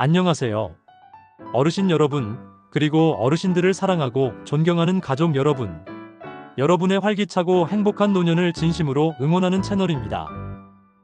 안녕하세요. 어르신 여러분, 그리고 어르신들을 사랑하고 존경하는 가족 여러분. 여러분의 활기차고 행복한 노년을 진심으로 응원하는 채널입니다.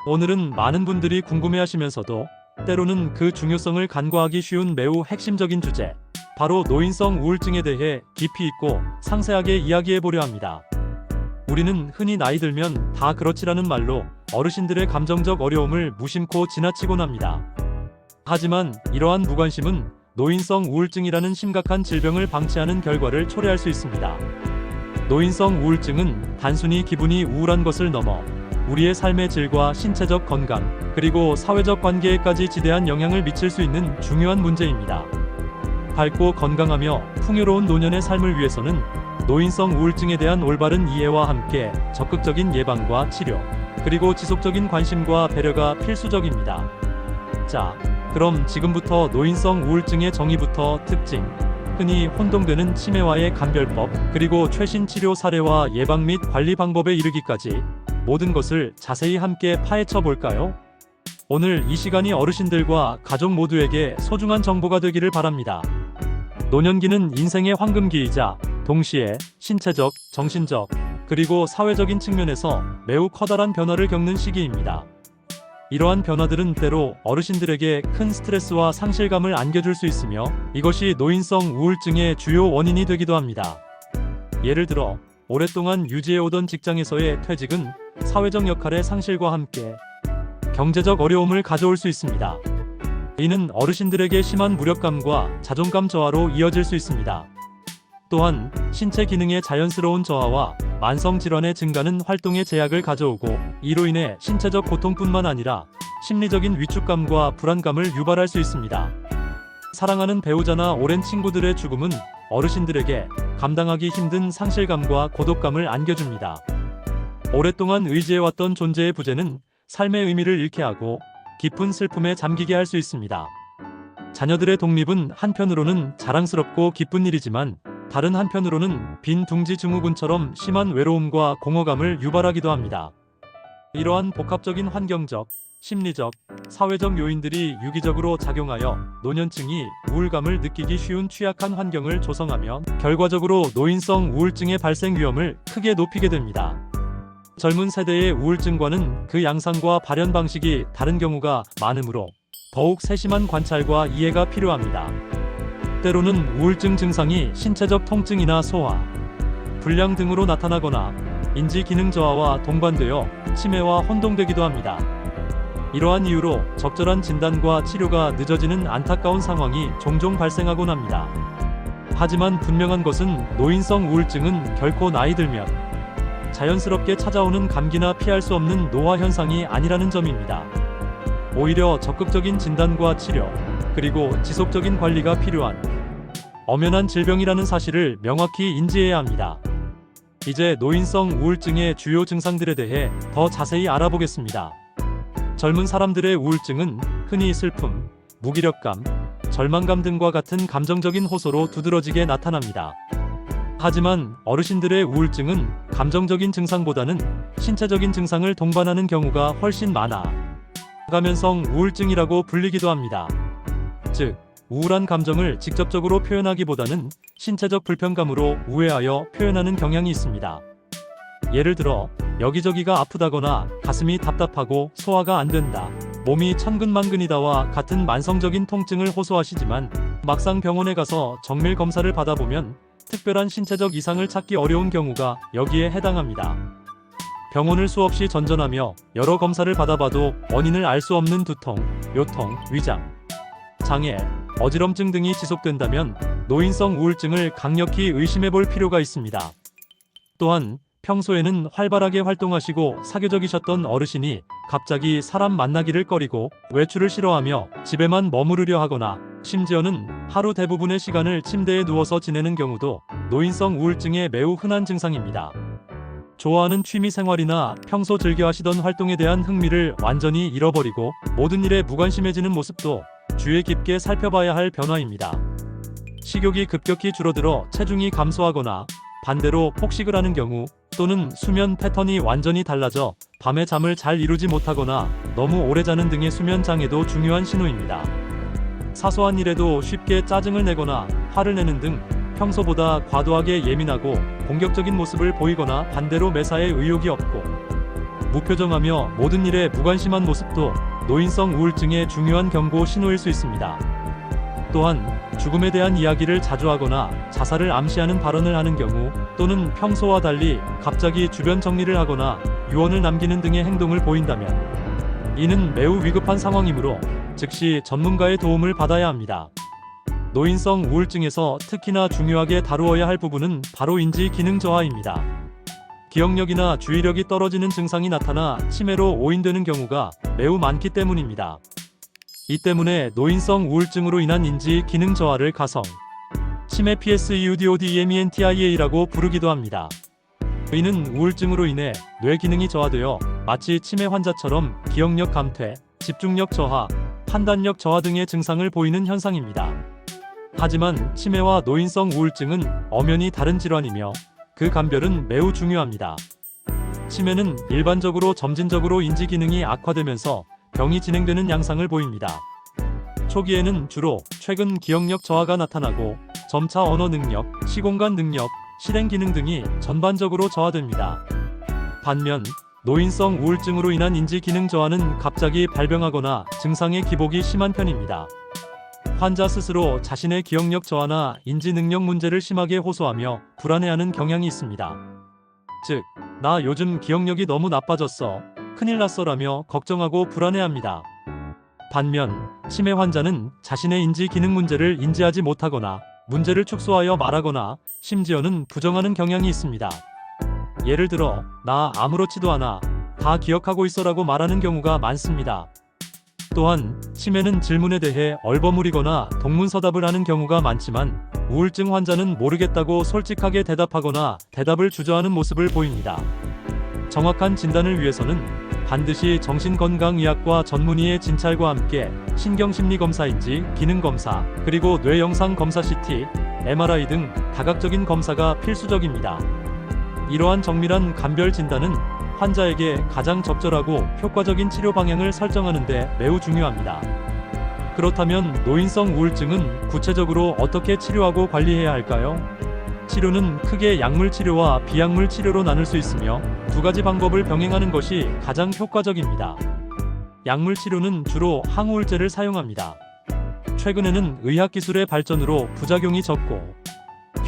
오늘은 많은 분들이 궁금해하시면서도 때로는 그 중요성을 간과하기 쉬운 매우 핵심적인 주제, 바로 노인성 우울증에 대해 깊이 있고 상세하게 이야기해보려 합니다. 우리는 흔히 나이 들면 다 그렇지라는 말로 어르신들의 감정적 어려움을 무심코 지나치곤 합니다. 하지만 이러한 무관심은 노인성 우울증이라는 심각한 질병을 방치하는 결과를 초래할 수 있습니다. 노인성 우울증은 단순히 기분이 우울한 것을 넘어 우리의 삶의 질과 신체적 건강, 그리고 사회적 관계에까지 지대한 영향을 미칠 수 있는 중요한 문제입니다. 밝고 건강하며 풍요로운 노년의 삶을 위해서는 노인성 우울증에 대한 올바른 이해와 함께 적극적인 예방과 치료, 그리고 지속적인 관심과 배려가 필수적입니다. 자, 그럼 지금부터 노인성 우울증의 정의부터 특징, 흔히 혼동되는 치매와의 감별법, 그리고 최신 치료 사례와 예방 및 관리 방법에 이르기까지 모든 것을 자세히 함께 파헤쳐 볼까요? 오늘 이 시간이 어르신들과 가족 모두에게 소중한 정보가 되기를 바랍니다. 노년기는 인생의 황금기이자 동시에 신체적, 정신적, 그리고 사회적인 측면에서 매우 커다란 변화를 겪는 시기입니다. 이러한 변화들은 때로 어르신들에게 큰 스트레스와 상실감을 안겨줄 수 있으며 이것이 노인성 우울증의 주요 원인이 되기도 합니다. 예를 들어 오랫동안 유지해오던 직장에서의 퇴직은 사회적 역할의 상실과 함께 경제적 어려움을 가져올 수 있습니다. 이는 어르신들에게 심한 무력감과 자존감 저하로 이어질 수 있습니다. 또한 신체 기능의 자연스러운 저하와 만성 질환의 증가는 활동에 제약을 가져오고 이로 인해 신체적 고통뿐만 아니라 심리적인 위축감과 불안감을 유발할 수 있습니다. 사랑하는 배우자나 오랜 친구들의 죽음은 어르신들에게 감당하기 힘든 상실감과 고독감을 안겨줍니다. 오랫동안 의지해왔던 존재의 부재는 삶의 의미를 잃게 하고 깊은 슬픔에 잠기게 할 수 있습니다. 자녀들의 독립은 한편으로는 자랑스럽고 기쁜 일이지만 다른 한편으로는 빈 둥지 증후군처럼 심한 외로움과 공허감을 유발하기도 합니다. 이러한 복합적인 환경적, 심리적, 사회적 요인들이 유기적으로 작용하여 노년층이 우울감을 느끼기 쉬운 취약한 환경을 조성하며 결과적으로 노인성 우울증의 발생 위험을 크게 높이게 됩니다. 젊은 세대의 우울증과는 그 양상과 발현 방식이 다른 경우가 많으므로 더욱 세심한 관찰과 이해가 필요합니다. 때로는 우울증 증상이 신체적 통증이나 소화, 불량 등으로 나타나거나 인지 기능 저하와 동반되어 치매와 혼동되기도 합니다. 이러한 이유로 적절한 진단과 치료가 늦어지는 안타까운 상황이 종종 발생하곤 합니다. 하지만 분명한 것은 노인성 우울증은 결코 나이 들면 자연스럽게 찾아오는 감기나 피할 수 없는 노화 현상이 아니라는 점입니다. 오히려 적극적인 진단과 치료, 그리고 지속적인 관리가 필요한 엄연한 질병이라는 사실을 명확히 인지해야 합니다. 이제 노인성 우울증의 주요 증상들에 대해 더 자세히 알아보겠습니다. 젊은 사람들의 우울증은 흔히 슬픔, 무기력감, 절망감 등과 같은 감정적인 호소로 두드러지게 나타납니다. 하지만 어르신들의 우울증은 감정적인 증상보다는 신체적인 증상을 동반하는 경우가 훨씬 많아 가면성 우울증이라고 불리기도 합니다. 즉, 우울한 감정을 직접적으로 표현하기보다는 신체적 불편감으로 우회하여 표현하는 경향이 있습니다. 예를 들어 여기저기가 아프다거나 가슴이 답답하고 소화가 안 된다, 몸이 천근만근이다와 같은 만성적인 통증을 호소하시지만 막상 병원에 가서 정밀 검사를 받아보면 특별한 신체적 이상을 찾기 어려운 경우가 여기에 해당합니다. 병원을 수없이 전전하며 여러 검사를 받아봐도 원인을 알 수 없는 두통, 요통, 위장, 장애, 어지럼증 등이 지속된다면 노인성 우울증을 강력히 의심해볼 필요가 있습니다. 또한 평소에는 활발하게 활동하시고 사교적이셨던 어르신이 갑자기 사람 만나기를 꺼리고 외출을 싫어하며 집에만 머무르려 하거나 심지어는 하루 대부분의 시간을 침대에 누워서 지내는 경우도 노인성 우울증의 매우 흔한 증상입니다. 좋아하는 취미 생활이나 평소 즐겨 하시던 활동에 대한 흥미를 완전히 잃어버리고 모든 일에 무관심해지는 모습도 주의 깊게 살펴봐야 할 변화입니다. 식욕이 급격히 줄어들어 체중이 감소하거나 반대로 폭식을 하는 경우, 또는 수면 패턴이 완전히 달라져 밤에 잠을 잘 이루지 못하거나 너무 오래 자는 등의 수면 장애도 중요한 신호입니다. 사소한 일에도 쉽게 짜증을 내거나 화를 내는 등 평소보다 과도하게 예민하고 공격적인 모습을 보이거나 반대로 매사에 의욕이 없고 무표정하며 모든 일에 무관심한 모습도 노인성 우울증의 중요한 경고 신호일 수 있습니다. 또한 죽음에 대한 이야기를 자주 하거나 자살을 암시하는 발언을 하는 경우, 또는 평소와 달리 갑자기 주변 정리를 하거나 유언을 남기는 등의 행동을 보인다면 이는 매우 위급한 상황이므로 즉시 전문가의 도움을 받아야 합니다. 노인성 우울증에서 특히나 중요하게 다루어야 할 부분은 바로 인지 기능 저하입니다. 기억력이나 주의력이 떨어지는 증상이 나타나 치매로 오인되는 경우가 매우 많기 때문입니다. 이 때문에 노인성 우울증으로 인한 인지 기능 저하를 가성 치매 PSEUDODMENTIA라고 부르기도 합니다. 이는 우울증으로 인해 뇌 기능이 저하되어 마치 치매 환자처럼 기억력 감퇴, 집중력 저하, 판단력 저하 등의 증상을 보이는 현상입니다. 하지만 치매와 노인성 우울증은 엄연히 다른 질환이며 그 감별은 매우 중요합니다. 치매는 일반적으로 점진적으로 인지 기능이 악화되면서 병이 진행되는 양상을 보입니다. 초기에는 주로 최근 기억력 저하가 나타나고 점차 언어 능력, 시공간 능력, 실행 기능 등이 전반적으로 저하됩니다. 반면 노인성 우울증으로 인한 인지 기능 저하는 갑자기 발병하거나 증상의 기복이 심한 편입니다. 환자 스스로 자신의 기억력 저하나 인지 능력 문제를 심하게 호소하며 불안해하는 경향이 있습니다. 즉, 나 요즘 기억력이 너무 나빠졌어, 큰일 났어라며 걱정하고 불안해합니다. 반면 치매 환자는 자신의 인지 기능 문제를 인지하지 못하거나 문제를 축소하여 말하거나 심지어는 부정하는 경향이 있습니다. 예를 들어 나 아무렇지도 않아, 다 기억하고 있어라고 말하는 경우가 많습니다. 또한 치매는 질문에 대해 얼버무리거나 동문서답을 하는 경우가 많지만 우울증 환자는 모르겠다고 솔직하게 대답하거나 대답을 주저하는 모습을 보입니다. 정확한 진단을 위해서는 반드시 정신건강의학과 전문의의 진찰과 함께 신경심리검사인지 기능검사, 그리고 뇌영상검사 CT, MRI 등 다각적인 검사가 필수적입니다. 이러한 정밀한 감별 진단은 환자에게 가장 적절하고 효과적인 치료 방향을 설정하는 데 매우 중요합니다. 그렇다면 노인성 우울증은 구체적으로 어떻게 치료하고 관리해야 할까요? 치료는 크게 약물 치료와 비약물 치료로 나눌 수 있으며 두 가지 방법을 병행하는 것이 가장 효과적입니다. 약물 치료는 주로 항우울제를 사용합니다. 최근에는 의학기술의 발전으로 부작용이 적고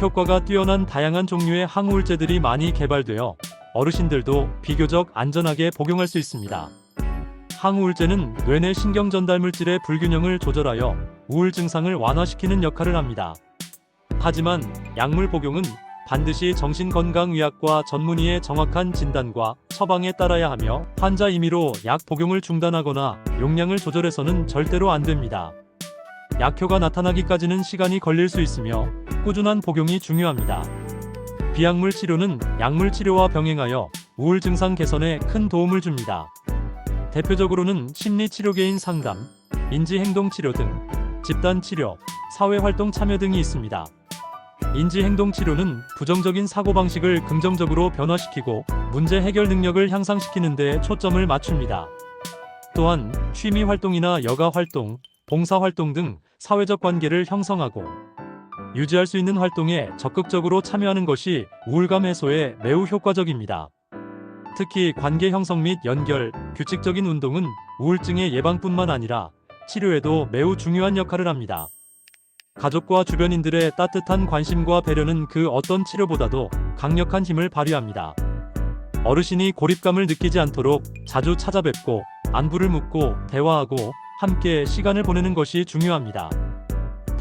효과가 뛰어난 다양한 종류의 항우울제들이 많이 개발되어 어르신들도 비교적 안전하게 복용할 수 있습니다. 항우울제는 뇌내 신경전달물질의 불균형을 조절하여 우울 증상을 완화시키는 역할을 합니다. 하지만 약물 복용은 반드시 정신건강의학과 전문의의 정확한 진단과 처방에 따라야 하며 환자 임의로 약 복용을 중단하거나 용량을 조절해서는 절대로 안 됩니다. 약효가 나타나기까지는 시간이 걸릴 수 있으며 꾸준한 복용이 중요합니다. 비약물 치료는 약물 치료와 병행하여 우울 증상 개선에 큰 도움을 줍니다. 대표적으로는 심리치료계인 상담, 인지행동치료 등 집단치료, 사회활동 참여 등이 있습니다. 인지행동치료는 부정적인 사고방식을 긍정적으로 변화시키고 문제 해결 능력을 향상시키는 데 초점을 맞춥니다. 또한 취미활동이나 여가활동, 봉사활동 등 사회적 관계를 형성하고 유지할 수 있는 활동에 적극적으로 참여하는 것이 우울감 해소에 매우 효과적입니다. 특히 관계 형성 및 연결, 규칙적인 운동은 우울증의 예방뿐만 아니라 치료에도 매우 중요한 역할을 합니다. 가족과 주변인들의 따뜻한 관심과 배려는 그 어떤 치료보다도 강력한 힘을 발휘합니다. 어르신이 고립감을 느끼지 않도록 자주 찾아뵙고 안부를 묻고 대화하고 함께 시간을 보내는 것이 중요합니다.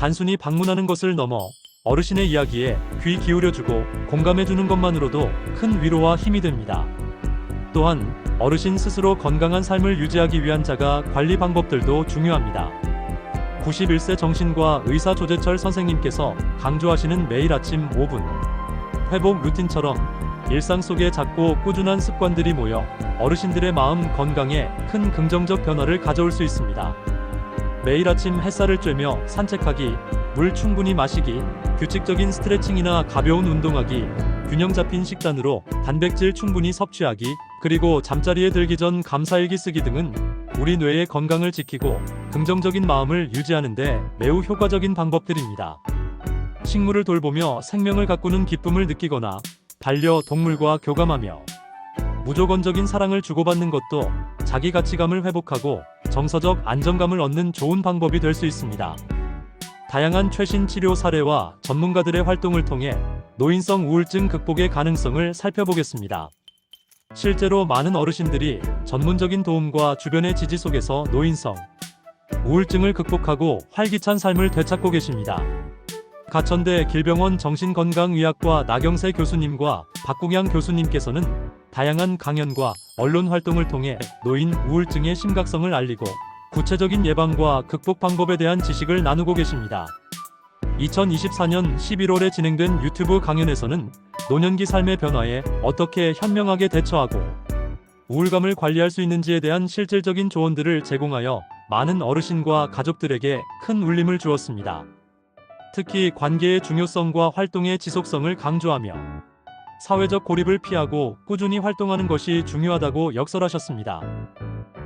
단순히 방문하는 것을 넘어 어르신의 이야기에 귀 기울여주고 공감해주는 것만으로도 큰 위로와 힘이 됩니다. 또한 어르신 스스로 건강한 삶을 유지하기 위한 자가 관리 방법들도 중요합니다. 91세 정신과 의사조재철 선생님께서 강조하시는 매일 아침 5분 회복 루틴처럼 일상 속에 작고 꾸준한 습관들이 모여 어르신들의 마음 건강에 큰 긍정적 변화를 가져올 수 있습니다. 매일 아침 햇살을 쬐며 산책하기, 물 충분히 마시기, 규칙적인 스트레칭이나 가벼운 운동하기, 균형 잡힌 식단으로 단백질 충분히 섭취하기, 그리고 잠자리에 들기 전 감사일기 쓰기 등은 우리 뇌의 건강을 지키고 긍정적인 마음을 유지하는 데 매우 효과적인 방법들입니다. 식물을 돌보며 생명을 가꾸는 기쁨을 느끼거나 반려동물과 교감하며 무조건적인 사랑을 주고받는 것도 자기 가치감을 회복하고 정서적 안정감을 얻는 좋은 방법이 될 수 있습니다. 다양한 최신 치료 사례와 전문가들의 활동을 통해 노인성 우울증 극복의 가능성을 살펴보겠습니다. 실제로 많은 어르신들이 전문적인 도움과 주변의 지지 속에서 노인성 우울증을 극복하고 활기찬 삶을 되찾고 계십니다. 가천대 길병원 정신건강의학과 나경세 교수님과 박국양 교수님께서는 다양한 강연과 언론 활동을 통해 노인 우울증의 심각성을 알리고 구체적인 예방과 극복 방법에 대한 지식을 나누고 계십니다. 2024년 11월에 진행된 유튜브 강연에서는 노년기 삶의 변화에 어떻게 현명하게 대처하고 우울감을 관리할 수 있는지에 대한 실질적인 조언들을 제공하여 많은 어르신과 가족들에게 큰 울림을 주었습니다. 특히 관계의 중요성과 활동의 지속성을 강조하며 사회적 고립을 피하고 꾸준히 활동하는 것이 중요하다고 역설하셨습니다.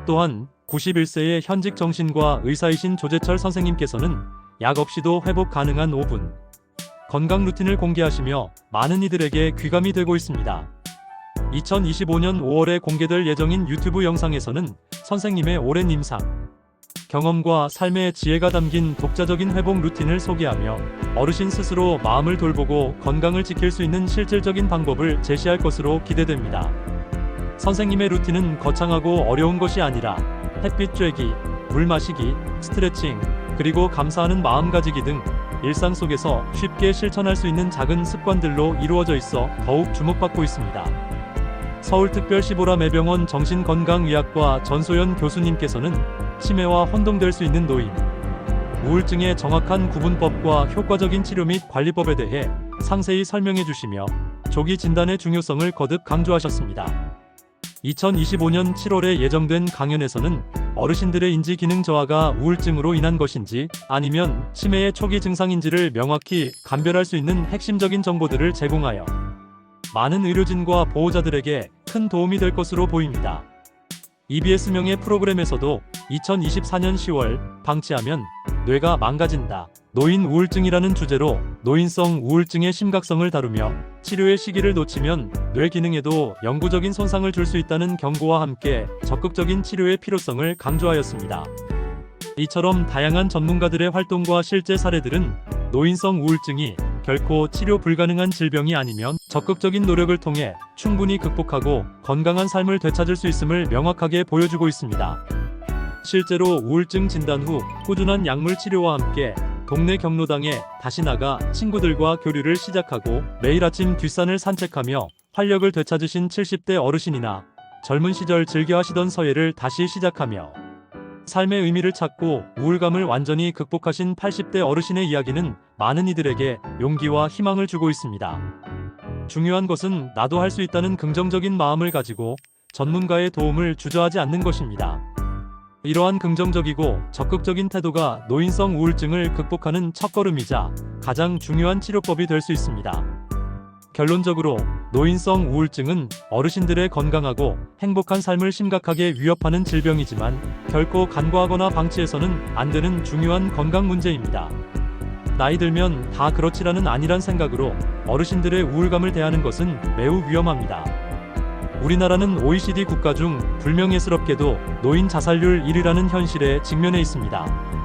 또한 91세의 현직 정신과 의사이신 조재철 선생님께서는 약 없이도 회복 가능한 5분 건강 루틴을 공개하시며 많은 이들에게 귀감이 되고 있습니다. 2025년 5월에 공개될 예정인 유튜브 영상에서는 선생님의 오랜 임상, 경험과 삶의 지혜가 담긴 독자적인 회복 루틴을 소개하며 어르신 스스로 마음을 돌보고 건강을 지킬 수 있는 실질적인 방법을 제시할 것으로 기대됩니다. 선생님의 루틴은 거창하고 어려운 것이 아니라 햇빛 쬐기, 물 마시기, 스트레칭, 그리고 감사하는 마음 가지기 등 일상 속에서 쉽게 실천할 수 있는 작은 습관들로 이루어져 있어 더욱 주목받고 있습니다. 서울특별시 보라매병원 정신건강의학과 전소연 교수님께서는 치매와 혼동될 수 있는 노인 우울증의 정확한 구분법과 효과적인 치료 및 관리법에 대해 상세히 설명해 주시며 조기 진단의 중요성을 거듭 강조하셨습니다. 2025년 7월에 예정된 강연에서는 어르신들의 인지 기능 저하가 우울증으로 인한 것인지 아니면 치매의 초기 증상인지를 명확히 감별할 수 있는 핵심적인 정보들을 제공하여 많은 의료진과 보호자들에게 큰 도움이 될 것으로 보입니다. EBS명의 프로그램에서도 2024년 10월 방치하면 뇌가 망가진다. 노인 우울증이라는 주제로 노인성 우울증의 심각성을 다루며 치료의 시기를 놓치면 뇌 기능에도 영구적인 손상을 줄 수 있다는 경고와 함께 적극적인 치료의 필요성을 강조하였습니다. 이처럼 다양한 전문가들의 활동과 실제 사례들은 노인성 우울증이 결코 치료 불가능한 질병이 아니면 적극적인 노력을 통해 충분히 극복하고 건강한 삶을 되찾을 수 있음을 명확하게 보여주고 있습니다. 실제로 우울증 진단 후 꾸준한 약물 치료와 함께 동네 경로당에 다시 나가 친구들과 교류를 시작하고 매일 아침 뒷산을 산책하며 활력을 되찾으신 70대 어르신이나 젊은 시절 즐겨 하시던 서예를 다시 시작하며 삶의 의미를 찾고 우울감을 완전히 극복하신 80대 어르신의 이야기는 많은 이들에게 용기와 희망을 주고 있습니다. 중요한 것은 나도 할 수 있다는 긍정적인 마음을 가지고 전문가의 도움을 주저하지 않는 것입니다. 이러한 긍정적이고 적극적인 태도가 노인성 우울증을 극복하는 첫걸음이자 가장 중요한 치료법이 될 수 있습니다. 결론적으로 노인성 우울증은 어르신들의 건강하고 행복한 삶을 심각하게 위협하는 질병이지만 결코 간과하거나 방치해서는 안 되는 중요한 건강 문제입니다. 나이 들면 다 그렇지라는 아니란 생각으로 어르신들의 우울감을 대하는 것은 매우 위험합니다. 우리나라는 OECD 국가 중 불명예스럽게도 노인 자살률 1위라는 현실에 직면해 있습니다.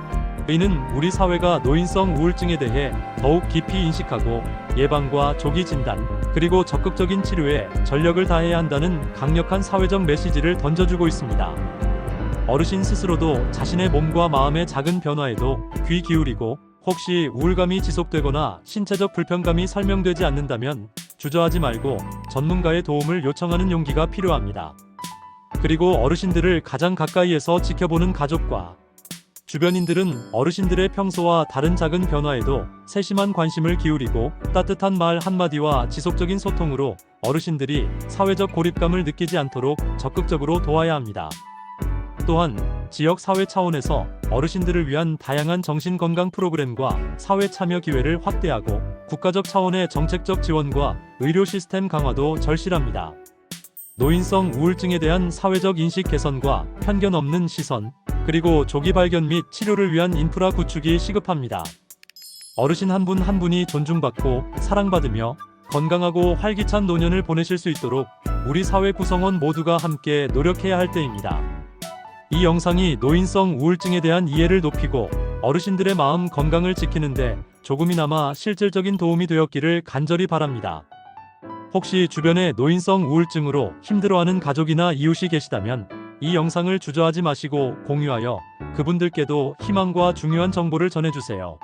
이는 우리 사회가 노인성 우울증에 대해 더욱 깊이 인식하고 예방과 조기 진단, 그리고 적극적인 치료에 전력을 다해야 한다는 강력한 사회적 메시지를 던져주고 있습니다. 어르신 스스로도 자신의 몸과 마음의 작은 변화에도 귀 기울이고 혹시 우울감이 지속되거나 신체적 불편감이 설명되지 않는다면 주저하지 말고 전문가의 도움을 요청하는 용기가 필요합니다. 그리고 어르신들을 가장 가까이에서 지켜보는 가족과 주변인들은 어르신들의 평소와 다른 작은 변화에도 세심한 관심을 기울이고 따뜻한 말 한마디와 지속적인 소통으로 어르신들이 사회적 고립감을 느끼지 않도록 적극적으로 도와야 합니다. 또한 지역 사회 차원에서 어르신들을 위한 다양한 정신건강 프로그램과 사회 참여 기회를 확대하고 국가적 차원의 정책적 지원과 의료 시스템 강화도 절실합니다. 노인성 우울증에 대한 사회적 인식 개선과 편견 없는 시선, 그리고 조기 발견 및 치료를 위한 인프라 구축이 시급합니다. 어르신 한 분 한 분이 존중받고 사랑받으며 건강하고 활기찬 노년을 보내실 수 있도록 우리 사회 구성원 모두가 함께 노력해야 할 때입니다. 이 영상이 노인성 우울증에 대한 이해를 높이고 어르신들의 마음 건강을 지키는데 조금이나마 실질적인 도움이 되었기를 간절히 바랍니다. 혹시 주변에 노인성 우울증으로 힘들어하는 가족이나 이웃이 계시다면 이 영상을 주저하지 마시고 공유하여 그분들께도 희망과 중요한 정보를 전해주세요.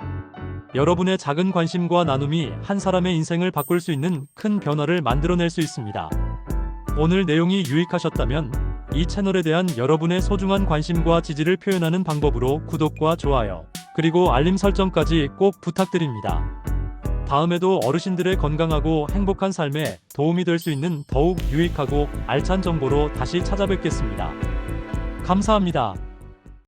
여러분의 작은 관심과 나눔이 한 사람의 인생을 바꿀 수 있는 큰 변화를 만들어낼 수 있습니다. 오늘 내용이 유익하셨다면 이 채널에 대한 여러분의 소중한 관심과 지지를 표현하는 방법으로 구독과 좋아요, 그리고 알림 설정까지 꼭 부탁드립니다. 다음에도 어르신들의 건강하고 행복한 삶에 도움이 될 수 있는 더욱 유익하고 알찬 정보로 다시 찾아뵙겠습니다. 감사합니다.